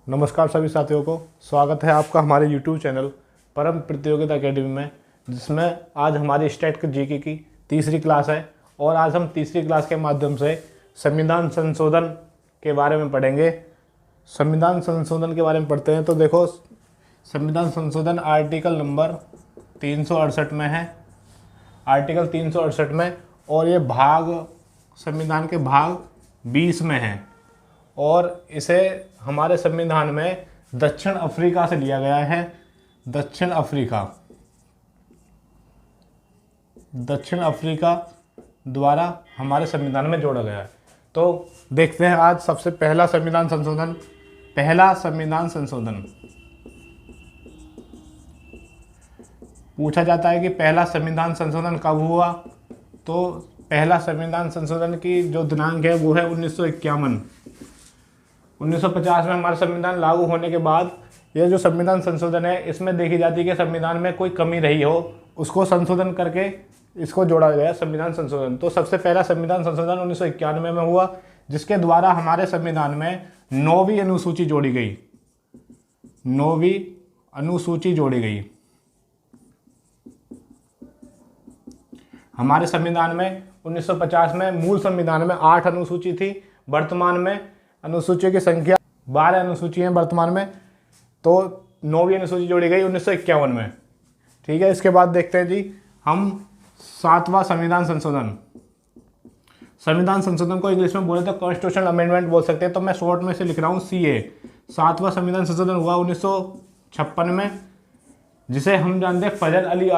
नमस्कार सभी साथियों को, स्वागत है आपका हमारे YouTube चैनल परम प्रतियोगिता अकेडमी में, जिसमें आज हमारी स्टैट जीके की तीसरी क्लास है। और आज हम तीसरी क्लास के माध्यम से संविधान संशोधन के बारे में पढ़ेंगे। संविधान संशोधन के बारे में पढ़ते हैं तो देखो, संविधान संशोधन आर्टिकल नंबर 368 में है, आर्टिकल 368 में, और ये संविधान के भाग 20 में है। और इसे हमारे संविधान में दक्षिण अफ्रीका से लिया गया है। दक्षिण अफ्रीका द्वारा हमारे संविधान में जोड़ा गया है। तो देखते हैं आज सबसे पहला संविधान संशोधन पूछा जाता है कि पहला संविधान संशोधन कब हुआ। तो पहला संविधान संशोधन की जो दिनांक है वो है 1951। 1950 में हमारा संविधान लागू होने के बाद यह जो संविधान संशोधन है, इसमें देखी जाती है कि संविधान में कोई कमी रही हो, उसको संशोधन करके इसको जोड़ा गया संविधान संशोधन। तो सबसे पहला संविधान संशोधन 1991 में हुआ, जिसके द्वारा हमारे संविधान में 9वीं अनुसूची जोड़ी गई। 9वीं अनुसूची जोड़ी गई। हमारे संविधान में 1950 में मूल संविधान में 8 अनुसूची थी। वर्तमान में अनुसूचियों की संख्या 12 अनुसूची है वर्तमान में। तो 9वीं अनुसूची जोड़ी गई 1951 में। ठीक है, इसके बाद देखते हैं जी हम 7वां संविधान संशोधन। संविधान संशोधन को इंग्लिश में बोले तो कॉन्स्टिट्यूशनल अमेंडमेंट बोल सकते हैं, तो मैं शॉर्ट में से लिख रहा हूँ CA। 7वां संविधान संशोधन हुआ 1956 में, जिसे हम जानते हैं फजल अली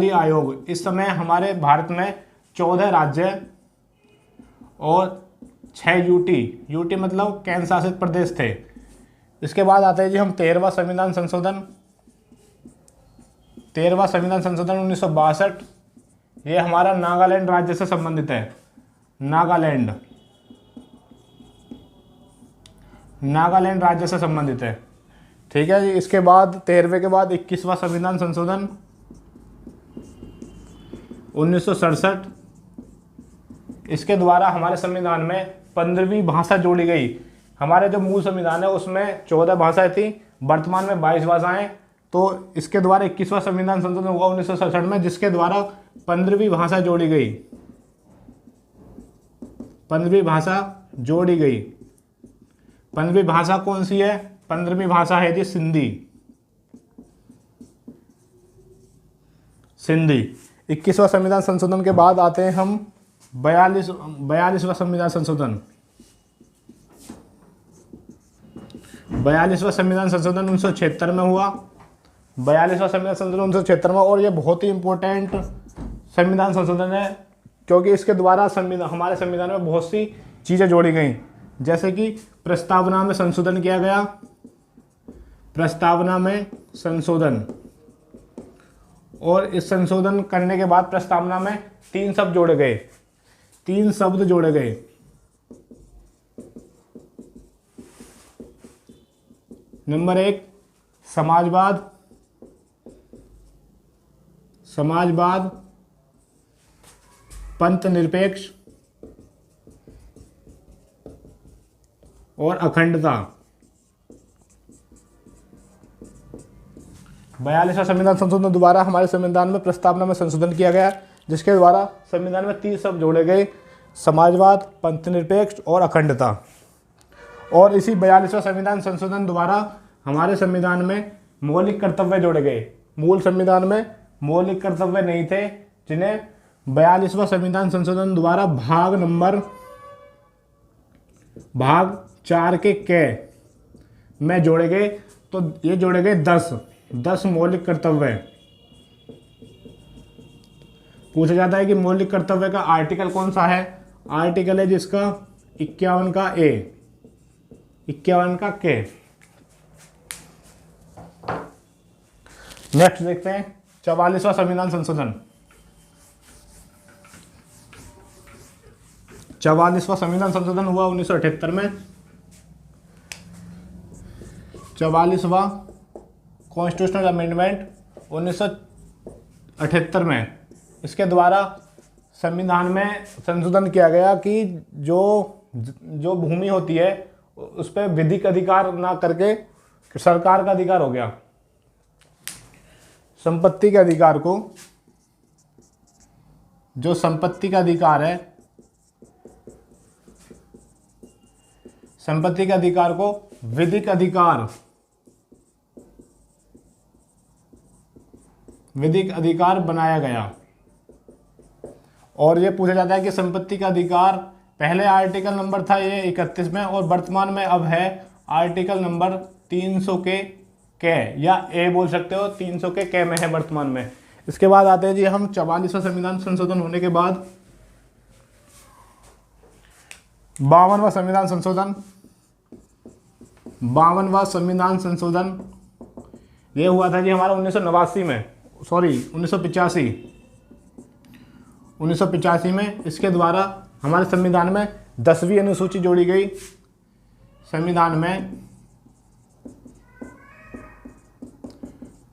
आयोग। इस समय हमारे भारत में 14 राज्य और 6 यूटी मतलब केंद्र शासित प्रदेश थे। इसके बाद आते हैं जी हम 13वां संविधान संशोधन 1962। ये हमारा नागालैंड राज्य से संबंधित है। नागालैंड राज्य से संबंधित है। ठीक है जी। इसके बाद 13वें के बाद 21वां संविधान संशोधन 1967। इसके द्वारा हमारे संविधान में 15वीं भाषा जोड़ी गई। हमारे जो मूल संविधान है उसमें 14 भाषाएं थी, वर्तमान में 22 भाषाएं। तो इसके द्वारा 21वां संविधान संशोधन हुआ 1967 में, जिसके द्वारा 15वीं भाषा जोड़ी गई। 15वीं भाषा जोड़ी गई। 15वीं भाषा कौन सी है? 15वीं भाषा है जी सिंधी। 21वां संविधान संशोधन के बाद आते हैं हम 42वां संविधान संशोधन। 42वां संविधान संशोधन 1976 में हुआ। 42वां संविधान संशोधन 1976 में, और ये बहुत ही इंपॉर्टेंट संविधान संशोधन है, क्योंकि इसके द्वारा हमारे संविधान में बहुत सी चीज़ें जोड़ी गई। जैसे कि प्रस्तावना में संशोधन किया गया। प्रस्तावना में संशोधन, और इस संशोधन करने के बाद प्रस्तावना में 3 शब्द जोड़े गए। नंबर 1 समाजवाद, पंथ निरपेक्ष और अखंडता। 42वां संविधान संशोधन द्वारा हमारे संविधान में प्रस्तावना में संशोधन किया गया, जिसके द्वारा संविधान में 3 शब्द जोड़े गए: समाजवाद, पंथ निरपेक्ष और अखंडता। और इसी 42वां संविधान संशोधन द्वारा हमारे संविधान में मौलिक कर्तव्य जोड़े गए। मूल संविधान में मौलिक कर्तव्य नहीं थे, जिन्हें 42वां संविधान संशोधन द्वारा भाग 4 के में जोड़े गए। तो ये जोड़े गए 10 मौलिक कर्तव्य। पूछा जाता है कि मौलिक कर्तव्य का आर्टिकल कौन सा है? आर्टिकल है जिसका 51 का के। नेक्स्ट देखते हैं 44वां संविधान संशोधन। 44वां संविधान संशोधन हुआ 1978 में। 44वां कॉन्स्टिट्यूशनल अमेंडमेंट 1978 में। इसके द्वारा संविधान में संशोधन किया गया कि जो जो भूमि होती है उस पर विधिक अधिकार ना करके सरकार का अधिकार हो गया। संपत्ति के अधिकार को, जो संपत्ति का अधिकार है, संपत्ति के अधिकार को विधिक अधिकार बनाया गया। और ये पूछा जाता है कि संपत्ति का अधिकार पहले आर्टिकल नंबर था ये 31 में और वर्तमान में अब है आर्टिकल नंबर 300 के या ए बोल सकते हो, 300 के में है वर्तमान में। इसके बाद आते हैं जी हम 44वां संविधान संशोधन होने के बाद 52वां संविधान संशोधन। 52वां संविधान संशोधन ये हुआ था जी हमारा 1989 में, सॉरी 1985 में। इसके द्वारा हमारे संविधान में 10वीं अनुसूची जोड़ी गई। संविधान में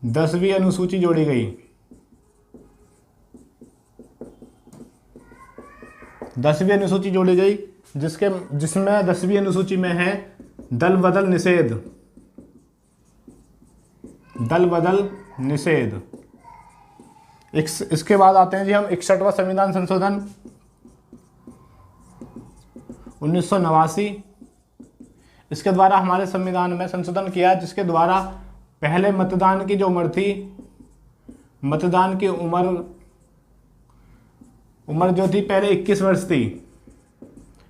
10वीं अनुसूची जोड़ी गई। 10वीं अनुसूची जोड़ी गई जिसमें 10वीं अनुसूची में है दल बदल निषेध। दल बदल निषेध। इसके बाद आते हैं जी हम 61वां संविधान संशोधन 1989। इसके द्वारा हमारे संविधान में संशोधन किया जिसके द्वारा पहले मतदान की जो उम्र थी, मतदान की उम्र जो थी पहले 21 वर्ष थी।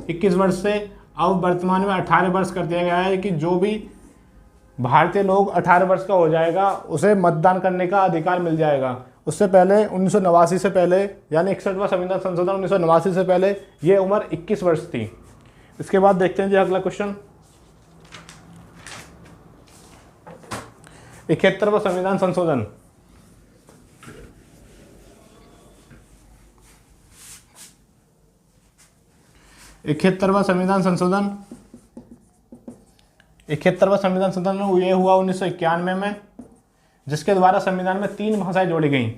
21 वर्ष से अब वर्तमान में 18 वर्ष कर दिया गया है कि जो भी भारतीय लोग 18 वर्ष का हो जाएगा उसे मतदान करने का अधिकार मिल जाएगा। उससे पहले 1989 से पहले यानी 61वां संविधान संशोधन 1989 से पहले ये उम्र 21 वर्ष थी। इसके बाद देखते हैं जी अगला क्वेश्चन। 71वां संविधान संशोधन। 71वां संविधान संशोधन 71वां संविधान संशोधन ये हुआ 1991 में, जिसके द्वारा संविधान में 3 भाषाएं जोड़ी गई।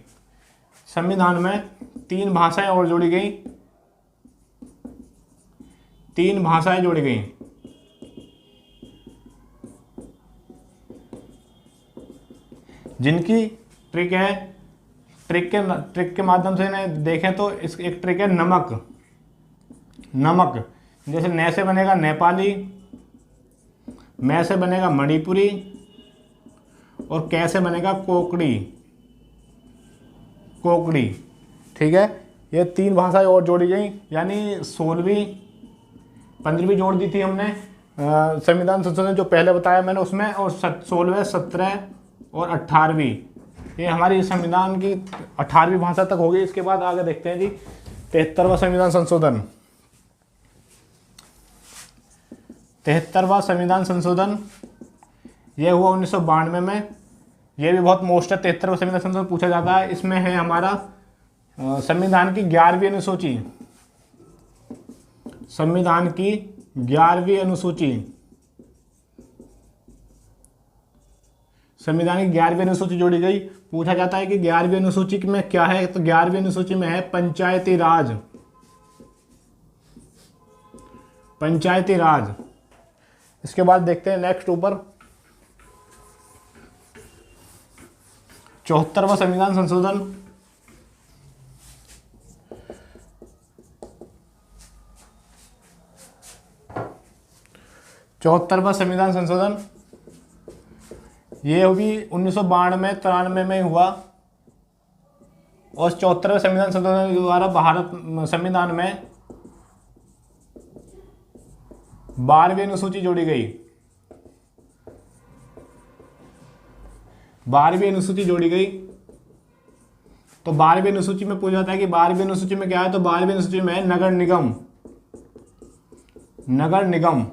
संविधान में 3 भाषाएं और जोड़ी गई। 3 भाषाएं जोड़ी गई। जिनकी ट्रिक है, ट्रिक के माध्यम से इन्हें देखें तो इस एक ट्रिक है नमक। जैसे न से बनेगा नेपाली, मैं से बनेगा मणिपुरी और कैसे बनेगा कोकड़ी। ठीक है, ये 3 भाषाएं और जोड़ी गई यानी 16वीं 15वीं जोड़ दी थी हमने संविधान संशोधन जो पहले बताया मैंने उसमें, और 16वें 17 और 18वीं ये हमारी संविधान की 18वीं भाषा तक हो गई। इसके बाद आगे देखते हैं जी 73वां संविधान संशोधन। 73वां संविधान संशोधन ये हुआ 1992 में। ये भी बहुत मोस्ट है। 73वां संविधान संशोधन पूछा जाता है। इसमें है हमारा संविधान की 11वीं अनुसूची। संविधान की 11वीं अनुसूची। संविधान की 11वीं अनुसूची जोड़ी गई। पूछा जाता है कि 11वीं अनुसूची में क्या है, तो 11वीं अनुसूची में है पंचायती राज। पंचायती राज। इसके बाद देखते हैं नेक्स्ट ऊपर 74वां संविधान संशोधन। 74वां संविधान संशोधन ये भी 1992-93 में हुआ और 74वें संविधान संशोधन द्वारा भारत संविधान में 12वीं अनुसूची जोड़ी गई। 12वीं अनुसूची जोड़ी गई। तो 12वीं अनुसूची में पूछा जाता है कि 12वीं अनुसूची में क्या है, तो 12वीं अनुसूची में है नगर निगम।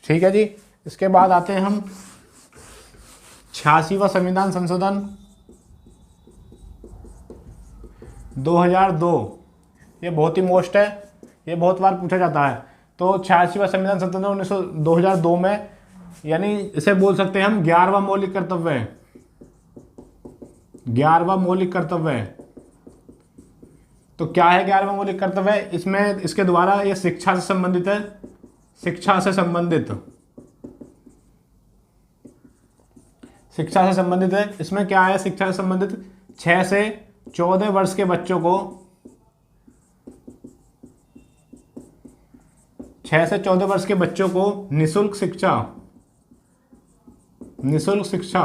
ठीक है जी। इसके बाद आते हैं हम 86वां संविधान संशोधन 2002। ये बहुत ही मोस्ट है, ये बहुत बार पूछा जाता है। तो 86वां संविधान संशोधन 2002 में, यानी इसे बोल सकते हैं हम 11वां मौलिक कर्तव्य। 11वां मौलिक कर्तव्य तो क्या है 11वां मौलिक कर्तव्य? इसमें इसके द्वारा ये शिक्षा से संबंधित है, शिक्षा से संबंधित, शिक्षा से संबंधित है। इसमें क्या है शिक्षा से संबंधित? 6 से 14 वर्ष के बच्चों को, 6 से 14 वर्ष के बच्चों को निःशुल्क शिक्षा, निःशुल्क शिक्षा।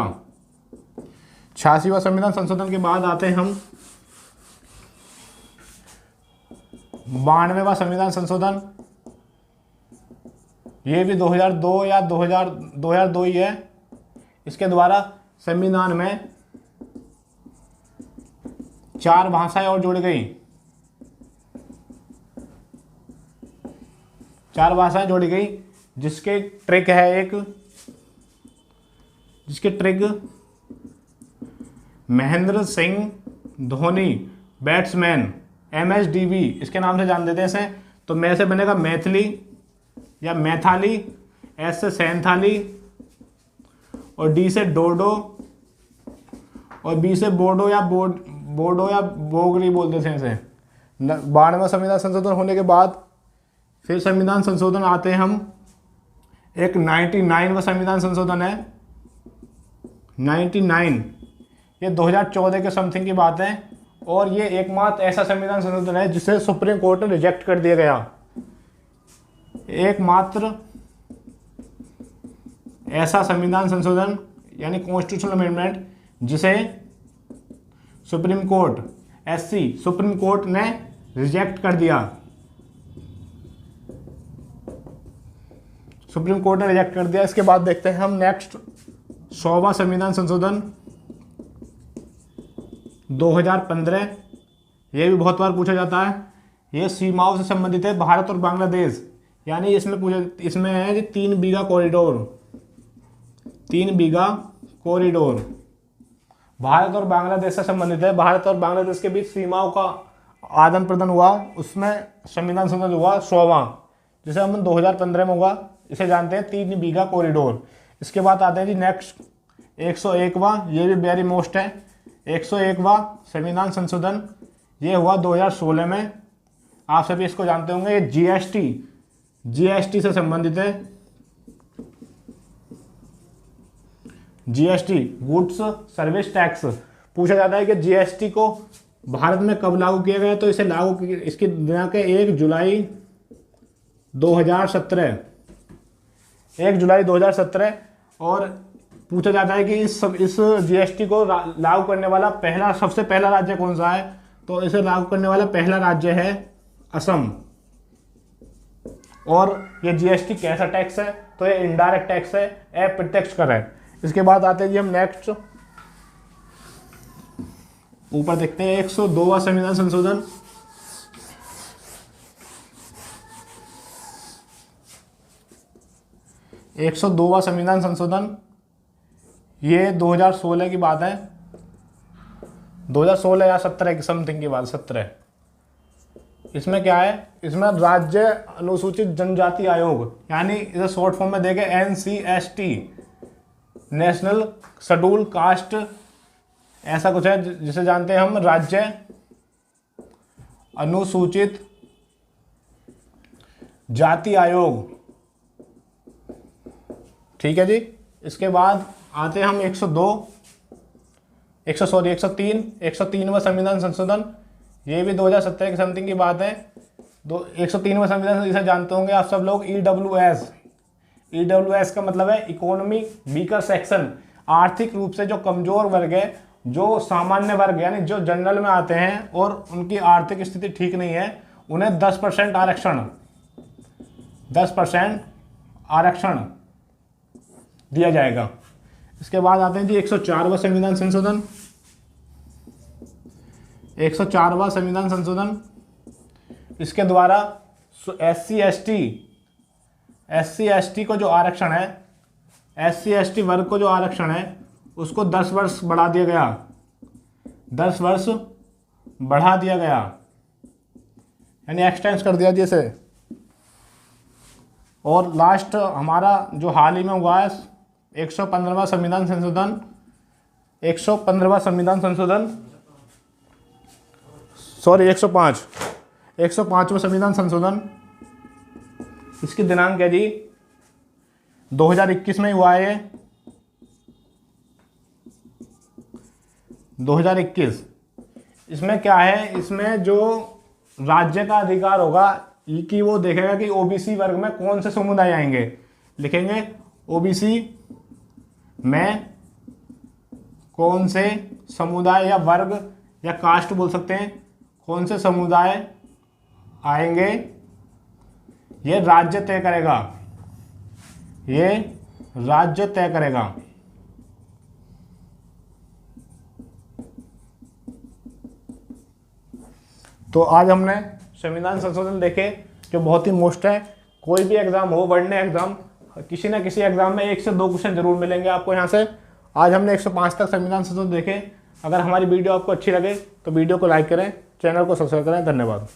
86वां संविधान संशोधन के बाद आते हैं हम 92वां संविधान संशोधन। ये भी 2002 या 2002 ही है। इसके द्वारा संविधान में 4 भाषाएं और जोड़ी गई, 4 भाषाएं जोड़ी गई, जिसके ट्रिक है एक, जिसके trick Mahendra Singh Dhoni batsman, MSDB इसके नाम से जान देते हैं इसे। तो मैं से बनेगा मैथिली या मैथाली, S से सैंथाली, और D से डोडो, और B से बोडो या बोडो या बोगरी बोलते थे इसे। 92वां संविधान संशोधन होने के बाद फिर संविधान संशोधन आते हैं हम, एक 99वां संविधान संशोधन है, 99। ये 2014 के समथिंग की बात है, और ये एकमात्र ऐसा संविधान संशोधन है जिसे सुप्रीम कोर्ट ने रिजेक्ट कर दिया गया। एकमात्र ऐसा संविधान संशोधन यानी कॉन्स्टिट्यूशनल अमेंडमेंट जिसे supreme court, SC supreme court ने रिजेक्ट कर दिया, सुप्रीम कोर्ट ने रिजेक्ट कर दिया। इसके बाद देखते हैं हम नेक्स्ट 100वां संविधान संशोधन 2015। ये भी बहुत बार पूछा जाता है। ये सीमाओं से संबंधित है, भारत और बांग्लादेश, यानी इसमें है कि 3 बीघा कॉरिडोर, 3 बीघा कॉरिडोर भारत और बांग्लादेश से संबंधित है। भारत और बांग्लादेश के बीच सीमाओं का आदान प्रदान हुआ, उसमें संविधान संशोधन हुआ 100वां, जिसे हम 2015 में हुआ। इसे जानते हैं 3 बीघा कॉरिडोर। इसके बाद आते हैं जी नेक्स्ट 101वां, ये भी वेरी मोस्ट है, 101वां संविधान संशोधन। ये हुआ 2016 में। आप सभी इसको जानते होंगे। ये GST से संबंधित है। GST goods service tax. पूछा जाता है कि GST को भारत में कब लागू किया गया? तो इसे इसकी दिनांक है 1 जुलाई 2017, 1 जुलाई 2017। और पूछा जाता है कि इस GST को लागू करने वाला सबसे पहला राज्य कौन सा है? तो इसे लागू करने वाला पहला राज्य है असम। और ये GST कैसा टैक्स है? तो ये इनडायरेक्ट टैक्स है, अप्रत्यक्ष कर है। इसके बाद आते हैं जी हम नेक्स्ट ऊपर देखते हैं 102वां संविधान संशोधन। एक 102वां संविधान संशोधन, ये 2016 की बात है, 2016 या 17 की समथिंग की बात, 17। इसमें क्या है? इसमें राज्य अनुसूचित जनजाति आयोग, यानी इसे शॉर्ट फॉर्म में देखे NCST, नेशनल शेड्यूल कास्ट, ऐसा कुछ है जिसे जानते हैं हम राज्य अनुसूचित जाति आयोग। ठीक है जी। इसके बाद आते हैं हम 103वां संविधान संशोधन। ये भी 2017 की समथिंग की बात है। 103वां संविधान जिसे जानते होंगे आप सब लोग, EWS का मतलब है इकोनॉमी वीकर सेक्शन। आर्थिक रूप से जो कमजोर वर्ग है, जो सामान्य वर्ग है, यानी जो जनरल में आते हैं और उनकी आर्थिक स्थिति ठीक नहीं है, उन्हें 10% आरक्षण, 10% आरक्षण दिया जाएगा। इसके बाद आते हैं जी 104वां संविधान संशोधन। 104वां संविधान संशोधन, इसके द्वारा SC ST को जो आरक्षण है, SC ST वर्ग को जो आरक्षण है, उसको 10 वर्ष बढ़ा दिया गया, 10 वर्ष बढ़ा दिया गया, यानी एक्सटेंस कर दिया जैसे। और लास्ट हमारा जो हाल ही में हुआ है 115वां संविधान संशोधन, 115वां संविधान संशोधन सॉरी 105, 105वां संविधान संशोधन, इसकी दिनांक है जी 2021 में हुआ है ये, 2021। इसमें क्या है, इसमें जो राज्य का अधिकार होगा कि वो देखेगा कि ओबीसी वर्ग में कौन से समुदाय आएंगे। लिखेंगे ओबीसी में कौन से समुदाय या वर्ग या कास्ट बोल सकते हैं, कौन से समुदाय आएंगे, ये राज्य तय करेगा, ये राज्य तय करेगा। तो आज हमने संविधान संशोधन देखे जो बहुत ही मोस्ट है। कोई भी एग्जाम हो, वनडे एग्जाम, किसी ना किसी एग्जाम में 1 से 2 क्वेश्चन जरूर मिलेंगे आपको यहाँ से। आज हमने 105 तक संविधान संशोधन देखे। अगर हमारी वीडियो आपको अच्छी लगे तो वीडियो को लाइक करें, चैनल को सब्सक्राइब करें। धन्यवाद।